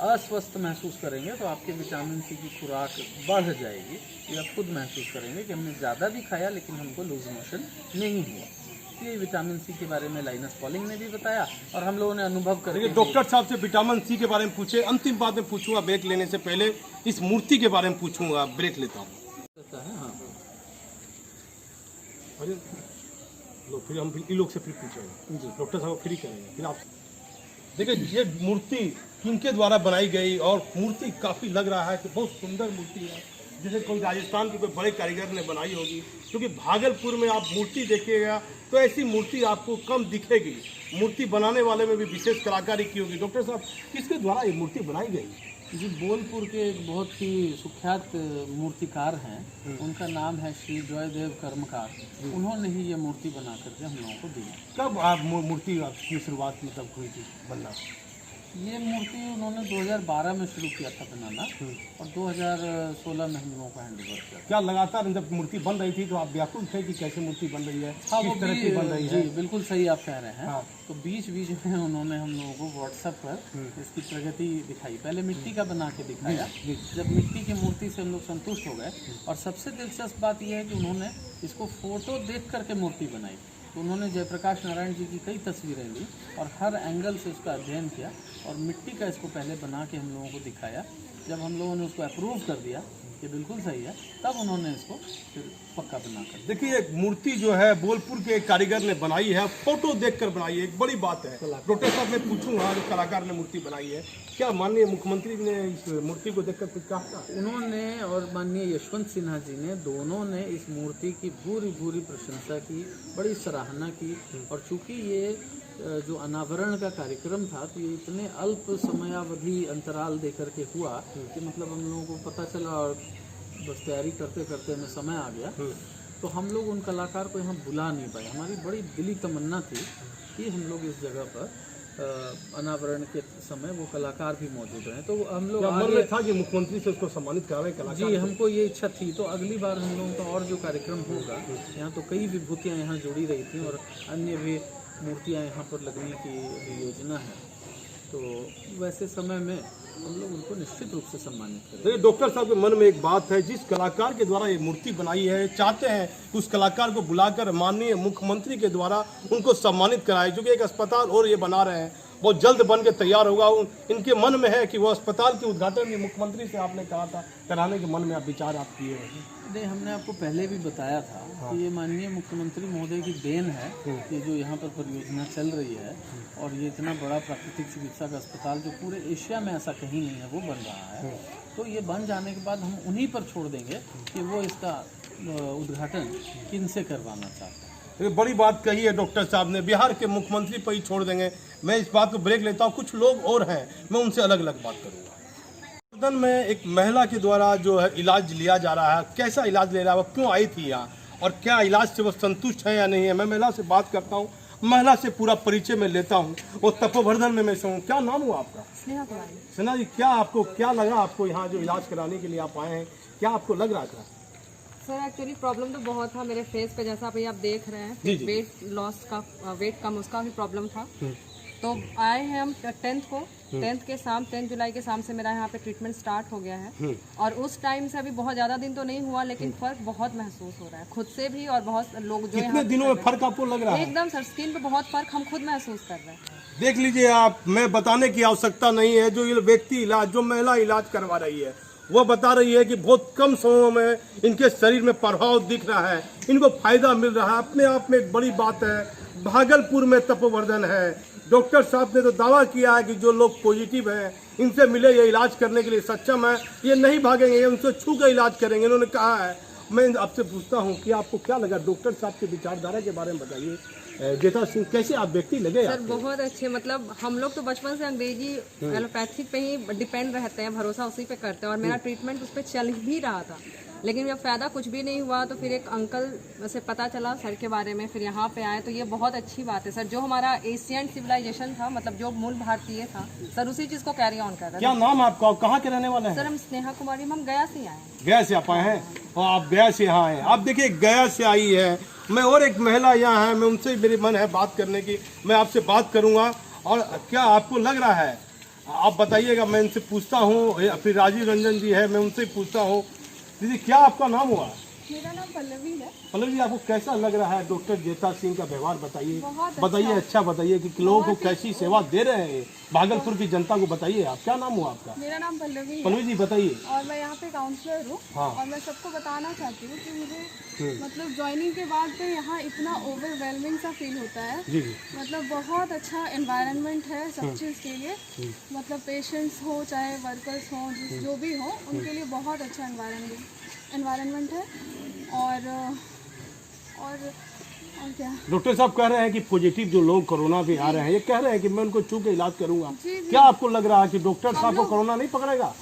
S2: अस्वस्थ महसूस करेंगे तो आपके विटामिन सी की खुराक बढ़ जाएगी। ये आप खुद महसूस करेंगे कि हमने ज़्यादा भी खाया लेकिन हमको लूज मोशन नहीं हुआ। ये विटामिन सी के बारे में लाइनस पॉलिंग ने भी बताया, और हम लोगों ने अनुभव करके।
S1: डॉक्टर साहब से विटामिन सी के बारे में पूछे, अंतिम बात में पूछूंगा ब्रेक लेने से पहले, इस मूर्ति के बारे में पूछूंगा, ब्रेक लेता हूँ।
S2: हाँ,
S1: अरे लो, फिर हम इन लोग से फिर पूछेंगे जी, डॉक्टर साहब फ्री करेंगे फिर आप। देखिए ये मूर्ति किनके द्वारा बनाई गई, और मूर्ति काफ़ी लग रहा है कि बहुत सुंदर मूर्ति है, जैसे कोई राजस्थान के कोई बड़े कारीगर ने बनाई होगी, क्योंकि भागलपुर में आप मूर्ति देखिएगा तो ऐसी मूर्ति आपको कम दिखेगी। मूर्ति बनाने वाले में भी विशेष कलाकारी की होगी। डॉक्टर साहब, किसके द्वारा ये मूर्ति बनाई गई?
S2: जी, बोलपुर के एक बहुत ही सुख्यात मूर्तिकार हैं, उनका नाम है श्री जयदेव कर्मकार। उन्होंने ही ये मूर्ति बना करके हम लोगों को दी।
S1: कब आप मूर्ति की शुरुआत मतलब हुई थी बनना?
S2: ये मूर्ति उन्होंने 2012 में शुरू किया था बनाना, और 2016 में हम लोगों को हैंड ओवर किया।
S1: क्या लगातार जब मूर्ति बन रही थी तो आप व्याकुल थे कि कैसे मूर्ति बन रही है,
S2: हाँ,
S1: किस तरह की बन रही है?
S2: जी बिल्कुल सही आप कह रहे हैं।
S1: हाँ।
S2: तो बीच बीच में उन्होंने हम लोगों को व्हाट्सएप पर इसकी प्रगति दिखाई। पहले मिट्टी का बना के दिखाया, जब मिट्टी की मूर्ति से हम लोग संतुष्ट हो गए, और सबसे दिलचस्प बात यह है कि उन्होंने इसको फोटो देख करके मूर्ति बनाई। तो उन्होंने जयप्रकाश नारायण जी की कई तस्वीरें ली और हर एंगल से उसका अध्ययन किया, और मिट्टी का इसको पहले बना के हम लोगों को दिखाया। जब हम लोगों ने उसको अप्रूव कर दिया कि बिल्कुल सही है, तब उन्होंने इसको फिर पक्का बना कर।
S1: देखिए एक मूर्ति जो है बोलपुर के एक कारीगर ने बनाई है, फोटो देखकर बनाई है, एक बड़ी बात है। डॉक्टर साहब मैं पूछूंगा, जो कलाकार ने मूर्ति बनाई है, क्या माननीय मुख्यमंत्री ने इस मूर्ति को देखकर कुछ कहा था?
S2: उन्होंने और माननीय यशवंत सिन्हा जी ने, दोनों ने इस मूर्ति की भूरी प्रशंसा की, बड़ी सराहना की। और चूंकि ये जो अनावरण का कार्यक्रम था तो ये इतने अल्प समयावधि अंतराल देकर के हुआ कि मतलब हम लोगों को पता चला, और बस तैयारी करते करते हमें समय आ गया, तो हम लोग उन कलाकार को यहाँ बुला नहीं पाए। हमारी बड़ी दिली तमन्ना थी कि हम लोग इस जगह पर अनावरण के समय वो कलाकार भी मौजूद रहे। तो हम लोग आगे
S1: था कि मुख्यमंत्री से उसको सम्मानित करावे कलाकार।
S2: जी, हमको ये इच्छा थी। तो अगली बार हम लोगों का और जो कार्यक्रम होगा, यहाँ तो कई विभूतियाँ यहाँ जुड़ी रही थी, और अन्य भी मूर्तियाँ यहाँ पर लगने की योजना है। तो वैसे समय में हम लोग उनको निश्चित रूप से सम्मानित करेंगे।
S1: डॉक्टर साहब के मन में एक बात है, जिस कलाकार के द्वारा ये मूर्ति बनाई है, चाहते हैं कि उस कलाकार को बुलाकर माननीय मुख्यमंत्री के द्वारा उनको सम्मानित कराए, क्योंकि एक अस्पताल और ये बना रहे हैं, बहुत जल्द बन के तैयार होगा। इनके मन में है कि वो अस्पताल के उद्घाटन भी मुख्यमंत्री से आपने कहा था कराने के मन में आप विचार आप किए हैं।
S2: नहीं, हमने आपको पहले भी बताया था कि ये माननीय मुख्यमंत्री महोदय की देन है कि जो यहाँ पर परियोजना चल रही है और ये इतना बड़ा प्राकृतिक चिकित्सा का अस्पताल जो पूरे एशिया में ऐसा कहीं नहीं है वो बन रहा है। तो ये बन जाने के बाद हम उन्हीं पर छोड़ देंगे कि वो इसका उद्घाटन किन से करवाना चाहते हैं।
S1: ये बड़ी बात कही है डॉक्टर साहब ने, बिहार के मुख्यमंत्री पर ही छोड़ देंगे। मैं इस बात को ब्रेक लेता हूँ, कुछ लोग और हैं, मैं उनसे अलग अलग बात करूँगा। सदन में एक महिला के द्वारा जो है इलाज लिया जा रहा है, कैसा इलाज ले रहा है, वो क्यों आई थी यहाँ और क्या इलाज से वो संतुष्ट है या नहीं है, मैं महिला से बात करता हूँ, महिला से पूरा परिचय में लेता हूँ। वो तपोवर्धन में मैं हूँ। क्या नाम हुआ आपका?
S3: स्नेहा कुमारी।
S1: स्नेहा जी, क्या लगा आपको यहाँ जो इलाज कराने के लिए आप आए हैं, क्या आपको लग रहा था?
S3: सर एक्चुअली प्रॉब्लम तो बहुत था मेरे फेस पे, जैसा अभी आप देख रहे हैं। वेट लॉस का, वेट कम, उसका भी प्रॉब्लम था। तो आए हैं हम 10 जुलाई के शाम से मेरा यहाँ पे ट्रीटमेंट स्टार्ट हो गया है और उस टाइम से अभी बहुत ज़्यादा दिन तो नहीं हुआ, लेकिन फर्क बहुत महसूस हो रहा है खुद से भी और बहुत लोग जो
S1: कितने दिनों में फर्क आपको लग रहा है?
S3: एकदम सर, स्किन पे बहुत फर्क हम खुद महसूस कर रहे हैं।
S1: देख लीजिए आप, मैं बताने की आवश्यकता नहीं है। जो ये व्यक्ति इलाज, जो महिला इलाज करवा रही है, वो बता रही है कि बहुत कम समय में इनके शरीर में प्रभाव दिख रहा है, इनको फायदा मिल रहा है। अपने आप में एक बड़ी बात है। भागलपुर में तपोवर्धन है, डॉक्टर साहब ने तो दावा किया है कि जो लोग पॉजिटिव हैं इनसे मिले, ये इलाज करने के लिए सक्षम है, ये नहीं भागेंगे, ये उनसे छू कर इलाज करेंगे, इन्होंने कहा है। मैं आपसे पूछता हूँ कि आपको क्या लगा, डॉक्टर साहब की विचारधारा के बारे में बताइए। जेठा सिंह, कैसे आप व्यक्ति लगे?
S3: सर बहुत अच्छे, मतलब हम लोग तो बचपन से अंग्रेजी एलोपैथिक पे ही डिपेंड रहते हैं, भरोसा उसी पे करते हैं और मेरा ट्रीटमेंट उस पर चल भी रहा था, लेकिन जब फायदा कुछ भी नहीं हुआ तो फिर एक अंकल से पता चला सर के बारे में, फिर यहाँ पे आए। तो ये बहुत अच्छी बात है सर, जो हमारा एशियन सिविलाइजेशन था, मतलब जो मूल भारतीय था सर, उसी चीज को कैरी ऑन कर रहा है।
S1: क्या नाम आपका, कहाँ के रहने वाले हैं?
S3: सर हम स्नेहा कुमारी, हम गया से आए हैं।
S1: गया से आप आए हैं और आप गया से यहाँ आए? आप देखिए गया से आई है। मैं और एक महिला यहाँ है, मैं उनसे मेरी मन है बात करने की, मैं आपसे बात करूँगा। और क्या आपको लग रहा है, आप बताइएगा। मैं इनसे पूछता हूँ, फिर राजीव रंजन जी है, मैं उनसे पूछता हूँ। दीदी, क्या आपका नाम हुआ?
S3: मेरा नाम पल्लवी है।
S1: पल्लवी जी, आपको कैसा लग रहा है डॉक्टर जेठा सिंह का व्यवहार? बताइए, बताइए,
S3: अच्छा।
S1: अच्छा बताइए कि लोगों को कैसी सेवा दे रहे हैं भागलपुर की जनता को। बताइए, आप क्या नाम हुआ आपका?
S3: मेरा नाम पल्लवी है।
S1: पल्लवी जी बताइए।
S3: और मैं यहाँ पे काउंसलर हूँ।
S1: हाँ।
S3: और मैं सबको बताना चाहती हूँ कि मुझे मतलब ज्वाइनिंग के बाद तो यहाँ इतना ओवरवेलमिंग सा फील होता है।
S1: जी जी।
S3: मतलब बहुत अच्छा एनवायरनमेंट है सब चीज़ के लिए, मतलब पेशेंट्स हो चाहे वर्कर्स हो, जो भी हो, उनके लिए बहुत अच्छा एनवायरनमेंट है। और क्या
S1: डॉक्टर साहब कह रहे हैं कि पॉजिटिव जो लोग कोरोना पे आ रहे हैं, ये कह रहे हैं कि मैं उनको छू के इलाज करूंगा। क्या आपको लग रहा है कि डॉक्टर साहब को कोरोना नहीं पकड़ेगा?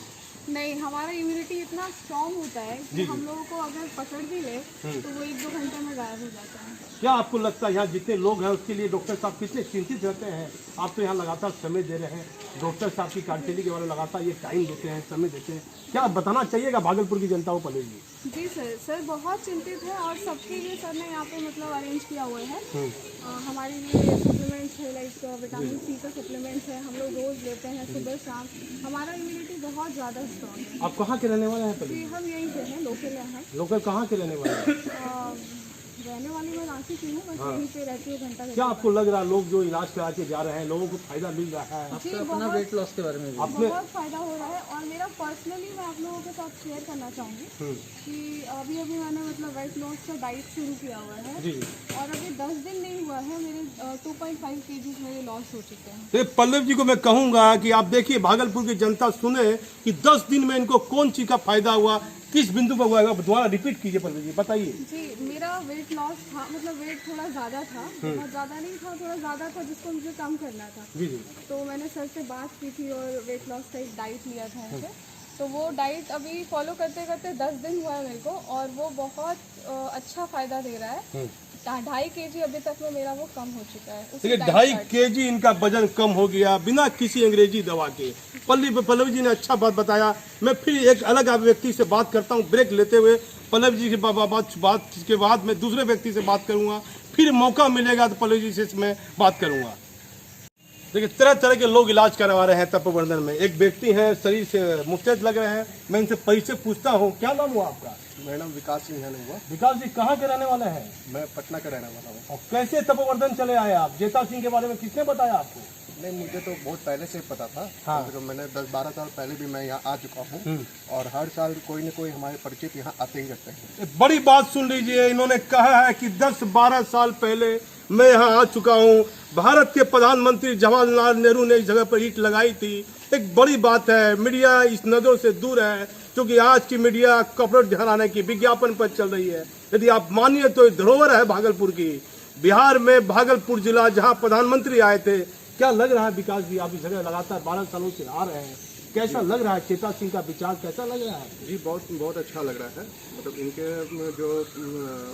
S3: नहीं, हमारा इम्यूनिटी इतना स्ट्रॉन्ग होता है कि हम लोगों को अगर पकड़ भी ले तो वो 1-2 घंटे में गायब हो जाता है।
S1: क्या आपको लगता है यहाँ जितने लोग हैं उसके लिए डॉक्टर साहब कितने चिंतित रहते हैं? आप तो यहाँ लगातार समय दे रहे हैं, डॉक्टर साहब की कार्यशैली के बारे में लगातार ये टाइम देते हैं, समय देते हैं, क्या बताना चाहिएगा भागलपुर की जनता को? पहले
S3: जी सर बहुत चिंतित है और सबके लिए सर ने यहाँ पे मतलब अरेंज किया हुआ है। हमारे लिए सप्लीमेंट्स है, लाइक विटामिन सी का सप्लीमेंट्स है, हम लोग रोज लेते हैं सुबह शाम। हमारा इम्यूनिटी बहुत ज़्यादा स्ट्रॉन्ग है।
S1: आप कहाँ के रहने वाले हैं? पहले
S3: हम यहीं से हैं, लोकल हैं।
S1: लोकल कहाँ के रहने वाले हैं?
S3: रहने वाली मैं रांची की हूँ, बस यहीं पे रहती हूँ घंटा।
S1: क्या आपको लग रहा है लोग जो इलाज करा के जा रहे हैं, लोगों को फायदा मिल रहा है?
S3: जी,
S2: अपना वेट लॉस के बारे में
S3: बहुत फायदा हो रहा है। और मेरा पर्सनली मैं आप लोगों के साथ शेयर करना चाहूँगी कि अभी मैंने मतलब वेट लॉस का डाइट शुरू किया हुआ है
S1: जी।
S3: और अभी 10 दिन नहीं हुआ है, मेरे 2.5 kg मेरे लॉस हो चुके हैं।
S1: तो पल्लव जी को मैं कहूँगा कि आप देखिए, भागलपुर की जनता सुने कि 10 दिन में इनको कौन चीज का फायदा हुआ, किस बिंदु पर हुआ है, दोबारा रिपीट कीजिए पल्लवी जी, बताइए।
S3: जी, मेरा वेट लॉस था, मतलब वेट थोड़ा ज़्यादा था, बहुत ज़्यादा नहीं था, थोड़ा ज़्यादा था, जिसको मुझे कम करना था।
S1: जी जी।
S3: तो मैंने सर से बात की थी और वेट लॉस का एक डाइट लिया था ऐसे। तो वो डाइट अभी फॉलो करते करते 10 दिन हुआ है मेरे को और वो बहुत अच्छा फायदा दे रहा है। 2.5 kg अभी तक में मेरा वो कम हो चुका है।
S1: देखिए 2.5 kg इनका वजन कम हो गया बिना किसी अंग्रेजी दवा के। पल्लवी जी ने अच्छा बात बताया। मैं फिर एक अलग व्यक्ति से बात करता हूँ ब्रेक लेते हुए। पल्लवी जी की बात के बाद मैं दूसरे व्यक्ति से बात करूंगा, फिर मौका मिलेगा तो पल्लवी जी से मैं बात करूंगा। देखिए तरह तरह के लोग इलाज करवा रहे हैं तपोवर्धन में। एक व्यक्ति है शरीर से मुस्तैद लग रहे हैं, मैं इनसे परिचय पूछता हूँ। क्या नाम हुआ आपका?
S4: मेरा नाम विकास सिंह है। हुआ
S1: विकास जी कहाँ के रहने वाले हैं?
S4: मैं पटना का रहने वाला हूँ।
S1: और कैसे तपोवर्धन चले आए आप? जेठा सिंह के बारे में किसने बताया आपको?
S4: नहीं, मुझे तो बहुत पहले से पता था।
S1: हाँ।
S4: तो मैंने 10-12 साल पहले भी मैं यहाँ आ चुका हूँ और हर साल कोई न कोई हमारे परिचित यहाँ आते ही रहते हैं।
S1: एक बड़ी बात सुन लीजिए, इन्होंने कहा है कि 10-12 साल पहले मैं यहाँ आ चुका हूँ। भारत के प्रधानमंत्री जवाहरलाल नेहरू ने इस जगह पर ईंट लगाई थी। एक बड़ी बात है, मीडिया इस नजरों से दूर है, क्योंकि आज की मीडिया कपड़े ढहराने की विज्ञापन पर चल रही है। यदि आप मानिए तो धरोहर है भागलपुर की। बिहार में भागलपुर जिला जहाँ प्रधानमंत्री आए थे, क्या लग रहा है विकास जी, आप इस जगह लगातार 12 सालों से आ रहे हैं, कैसा लग रहा है? चेता सिंह का विचार कैसा लग रहा है?
S4: जी, बहुत बहुत अच्छा लग रहा है। मतलब इनके जो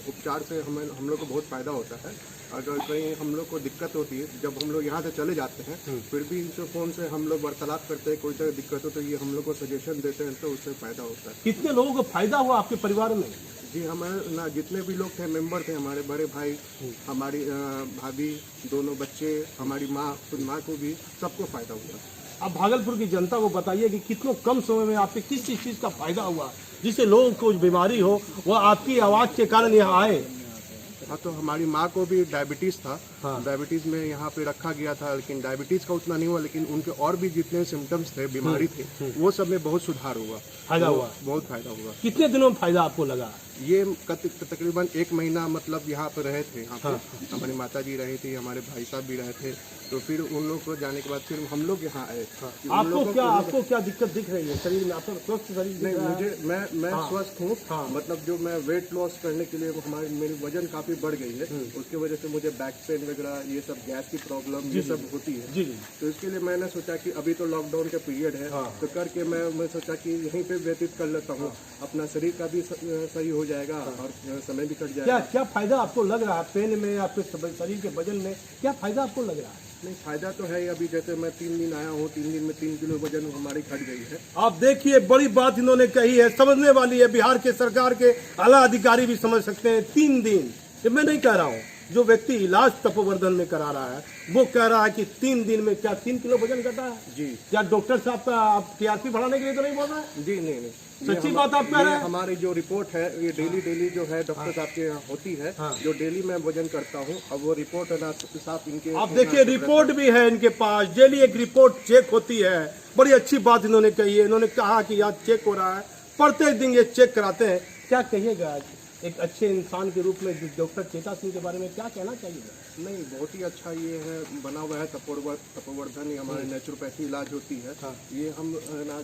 S4: उपचार से हम लोग को बहुत फायदा होता है। अगर कहीं हम लोग को दिक्कत होती है, जब हम लोग यहाँ से चले जाते हैं, फिर भी इनसे फ़ोन से हम लोग वार्तालाप करते हैं। कोई तरह दिक्कत हो तो ये हम लोग को सजेशन देते हैं, तो उससे फायदा होता है।
S1: कितने लोगों को फायदा हुआ आपके परिवार में?
S4: जी, हमारे ना जितने भी लोग थे, मेंबर थे, हमारे बड़े भाई, हमारी भाभी, दोनों बच्चे, हमारी माँ, खुद माँ को भी सबको फायदा हुआ।
S1: आप भागलपुर की जनता को बताइए कि कितने कम समय में आपके किस चीज़ का फायदा हुआ, जिससे लोगों को बीमारी हो वो आपकी आवाज़ के कारण यहाँ आए।
S4: हाँ, तो हमारी माँ को भी डायबिटीज़ था।
S1: हाँ।
S4: डायबिटीज़ में यहाँ पे रखा गया था, लेकिन डायबिटीज़ का उतना नहीं हुआ, लेकिन उनके और भी जितने सिम्टम्स थे, बीमारी थे, वो सब में बहुत सुधार हुआ।
S1: फायदा हुआ,
S4: बहुत फायदा हुआ।
S1: कितने दिनों में फायदा आपको लगा?
S4: ये तकरीबन 1 महीना मतलब यहाँ पे रहे थे। यहाँ पे हमारी माता जी रही थी, हमारे भाई साहब भी रहे थे। तो फिर उन लोग को जाने के बाद फिर हम लोग यहाँ आए।
S1: आपको क्या दिक्कत दिख रही है शरीर में? आपको स्वस्थ शरीर दिख
S4: नहीं,
S1: रहा है?
S4: मुझे मैं स्वस्थ हूँ।
S1: हाँ।
S4: मतलब जो मैं वेट लॉस करने के लिए मेरी वजन काफी बढ़ गई है, उसकी वजह से मुझे बैक पेन वगैरह, ये सब गैस की प्रॉब्लम, ये सब होती है।
S1: जी।
S4: तो इसके लिए मैंने सोचा कि अभी तो लॉकडाउन का पीरियड है, तो करके मैं सोचा कि यहीं पे व्यतीत कर लेता हूँ। अपना शरीर का भी सही हो जाएगा और समय भी कट जाएगा।
S1: क्या फायदा आपको लग रहा है? पेन में, आपके शरीर के वजन में क्या फायदा आपको लग रहा है?
S4: नहीं, फायदा तो है। अभी जैसे मैं 3 दिन आया हूँ, 3 दिन में 3 किलो वजन हमारी घट गई है।
S1: आप देखिए, बड़ी बात इन्होंने कही है, समझने वाली है। बिहार के सरकार के आला अधिकारी भी समझ सकते हैं। 3 दिन, ये मैं नहीं कह रहा हूँ, जो व्यक्ति इलाज तपोवर्धन में करा रहा है वो कह रहा है कि 3 दिन में क्या 3 किलो वजन घटा है।
S4: जी।
S1: क्या डॉक्टर साहब का आप टीआरपी बढ़ाने के लिए तो नहीं बोल रहे हैं?
S4: जी नहीं,
S1: सच्ची बात आप कह रहे हैं।
S4: हमारी जो रिपोर्ट है, ये डेली जो है डॉक्टर साहब के यहाँ होती है। जो डेली मैं वजन करता हूँ, अब वो रिपोर्ट साहब इनके,
S1: आप देखिए, रिपोर्ट भी है इनके पास, डेली एक रिपोर्ट चेक होती है। बड़ी अच्छी बात इन्होंने कही है। इन्होंने कहा कि आज चेक हो रहा है, प्रत्येक दिन ये चेक कराते हैं। क्या कहिएगा आज एक अच्छे इंसान के रूप में डॉक्टर चेता सिंह के बारे में क्या कहना चाहिए?
S4: नहीं, बहुत ही अच्छा ये है, बना हुआ है तपोवर्धन, हमारे नेचुरोपैथी इलाज होती है। ये हम ना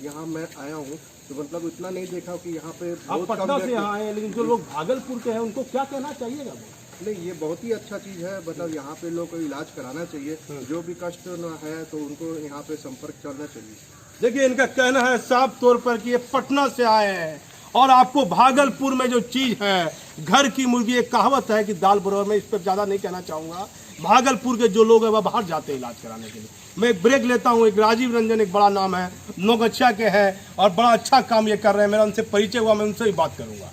S4: यहाँ मैं आया हूँ तो मतलब इतना नहीं देखा कि यहाँ पे
S1: आप पटना से यहाँ आए, लेकिन जो लोग भागलपुर के हैं उनको क्या कहना चाहिएगा?
S4: नहीं, ये बहुत ही अच्छा चीज़ है। मतलब यहाँ पे लोग को इलाज कराना चाहिए। जो भी कष्ट न है तो उनको यहाँ पे संपर्क करना चाहिए।
S1: देखिए, इनका कहना है साफ तौर पर कि ये पटना से आए हैं और आपको भागलपुर में जो चीज है, घर की मुर्गी, एक कहावत है कि दाल बरोबर, में इस पर ज्यादा नहीं कहना चाहूंगा। भागलपुर के जो लोग हैं वह बाहर जाते हैं इलाज कराने के लिए। मैं एक ब्रेक लेता हूं। एक राजीव रंजन, एक बड़ा नाम है, नौगछिया के हैं और बड़ा अच्छा काम ये कर रहे हैं। मेरा उनसे परिचय हुआ, मैं उनसे ही बात करूंगा।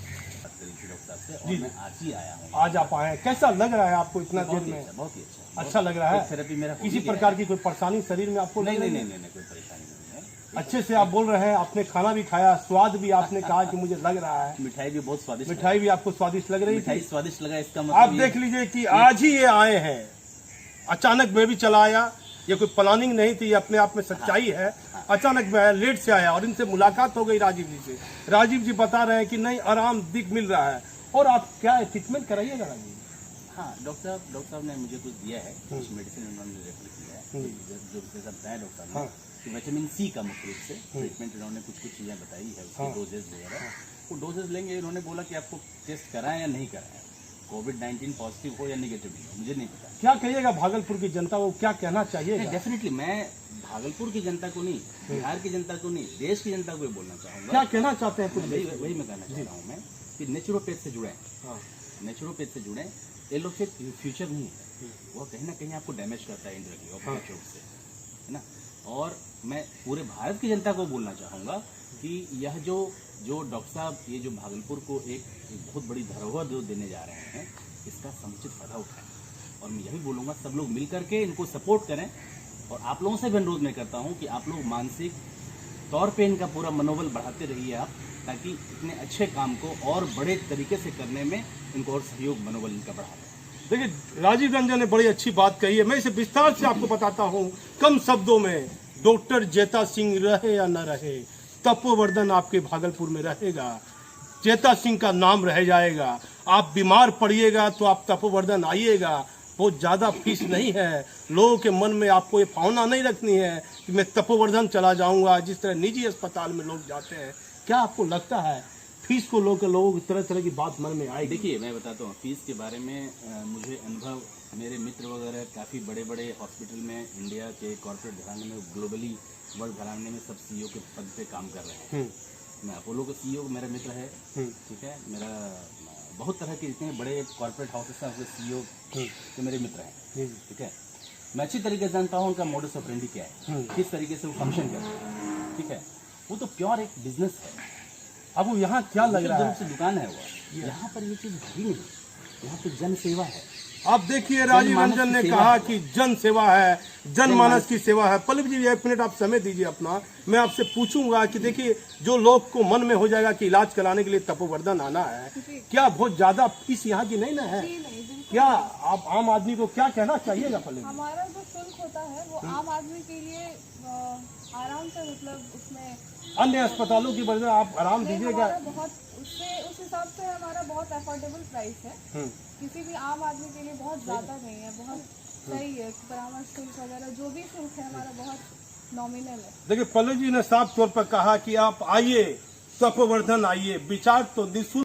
S5: जी, मैं आज ही आया हूँ।
S1: आज आप आए हैं, कैसा लग रहा है आपको इतना देर में?
S5: बहुत ही
S1: अच्छा लग रहा है।
S5: थेरेपी मेरा
S1: किसी प्रकार की कोई परेशानी शरीर में आपको?
S5: नहीं, कोई परेशानी नहीं है।
S1: अच्छे से आप बोल रहे हैं। आपने खाना भी खाया, स्वाद भी आपने कहा कि मुझे लग रहा है।
S5: मिठाई भी बहुत स्वादिष्ट,
S1: मिठाई भी आपको स्वादिष्ट लग रही
S5: मिठाई
S1: थी?
S5: स्वादिष्ट लगा, इसका मतलब
S1: आप देख लीजिए कि आज ही ये आए हैं, अचानक मैं भी चला आया। ये कोई प्लानिंग नहीं थी, अपने आप में सच्चाई है। अचानक मैं लेट से आया और इनसे मुलाकात हो गई राजीव जी से। राजीव जी बता रहे हैं कि नहीं, आराम दिख मिल रहा है। और आप क्या ट्रीटमेंट कराइएगा राजीव?
S5: हाँ, डॉक्टर साहब ने मुझे कुछ दिया है, कुछ मेडिसिन उन्होंने रेफर किया है, जो जैसा बताया डॉक्टर ने कि विटामिन सी का मुख्य रूप से ट्रीटमेंट, इन्होंने कुछ चीज़ें बताई है, उसके डोजेज वगैरह। वो डोजेज लेंगे। इन्होंने बोला कि आपको टेस्ट कराएं या नहीं कराएं, कोविड-19 पॉजिटिव हो या नेगेटिव हो, मुझे नहीं पता।
S1: क्या कहिएगा भागलपुर की जनता को, क्या कहना चाहिए?
S5: डेफिनेटली मैं भागलपुर की जनता को नहीं, बिहार की जनता को नहीं, देश की जनता को भी बोलना चाहूँगा।
S1: क्या कहना चाहते हैं? कुछ
S5: वही मैं कहना चाह रहा हूँ मैं कि नेचुरोपैथ से जुड़े, नेचुरोपैथ से जुड़े। ये लोग के फ्यूचर नहीं है, वो कहीं ना कहीं आपको डैमेज करता है इंडिरेक्टली और प्रत्यक्ष रूप से, है ना। और मैं पूरे भारत की जनता को बोलना चाहूँगा कि यह जो डॉक्टर साहब ये जो भागलपुर को एक बहुत बड़ी धरोहर जो देने जा रहे हैं, इसका समुचित फायदा उठाएं। और मैं यही बोलूँगा, सब लोग मिल करके इनको सपोर्ट करें। और आप लोगों से भी अनुरोध मैं करता हूँ कि आप लोग मानसिक तौर पे इनका पूरा मनोबल बढ़ाते रहिए आप, ताकि इतने अच्छे काम को और बड़े तरीके से करने में इनको और सहयोग, मनोबल इनका बढ़ा दें।
S1: देखिए राजीव रंजन ने बड़ी अच्छी बात कही है, मैं इसे विस्तार से आपको बताता हूँ कम शब्दों में। डॉक्टर जेता सिंह रहे या न रहे, तपोवर्धन आपके भागलपुर में रहेगा, जेता सिंह का नाम रह जाएगा। आप बीमार पड़िएगा तो आप तपोवर्धन आइएगा, बहुत ज़्यादा फीस नहीं है। लोगों के मन में आपको ये भावना नहीं रखनी है कि मैं तपोवर्धन चला जाऊंगा, जिस तरह निजी अस्पताल में लोग जाते हैं। क्या आपको लगता है फीस को लोगों की तरह की बात मन में आएगी?
S5: देखिए मैं बताता हूँ फीस के बारे में मुझे अनुभव, मेरे मित्र वगैरह काफ़ी बड़े बड़े हॉस्पिटल में इंडिया के कॉर्पोरेट घराने में, ग्लोबली वर्ल्ड घराने में सब सीईओ के पद पे काम कर रहे हैं। मैं अपोलो का सीईओ मेरा मित्र है, ठीक है। मेरा बहुत तरह के जितने बड़े कॉर्पोरेट हाउसेस हैं उसके सीईओ के मेरे मित्र हैं, ठीक है। मैं अच्छी तरीके से जानता हूँ उनका मोडस ऑपरेंडी क्या है, किस तरीके से वो फंक्शन करते हैं, ठीक है। वो तो प्योर एक बिजनेस है।
S1: अब वो यहाँ क्या लग रहा है?
S5: से दुकान है वो, यहाँ पर ये चीज़ ही नहीं, यहाँ पे जन सेवा है।
S1: आप देखिए राजीव रंजन ने कहा कि जन सेवा है, जनमानस की सेवा है। पल्लवी जी एक मिनट आप समय दीजिए अपना, मैं आपसे पूछूंगा कि देखिए जो लोग को मन में हो जाएगा कि इलाज कराने के लिए तपोवर्धन आना है, क्या बहुत ज्यादा फीस यहाँ की नहीं ना है? क्या आप आम आदमी को क्या कहना चाहिएगा पल्लवी?
S6: हमारा जो शुल्क होता है वो आम आदमी के लिए आराम से, मतलब उसमें
S1: अन्य अस्पतालों की वजह आप आराम दीजिएगा।
S6: हमारा बहुत उससे उस हिसाब से हमारा बहुत अफोर्डेबल प्राइस है। किसी भी आम आदमी के लिए बहुत ज़्यादा नहीं है, बहुत सही है। परामर्श शुल्क वगैरह जो भी शुल्क है हमारा बहुत नॉमिनल है।
S1: देखिए पल्लवी जी ने साफ तौर पर कहा कि आप आइए, तपोवर्धन आइए, विचार तो निःशुल्क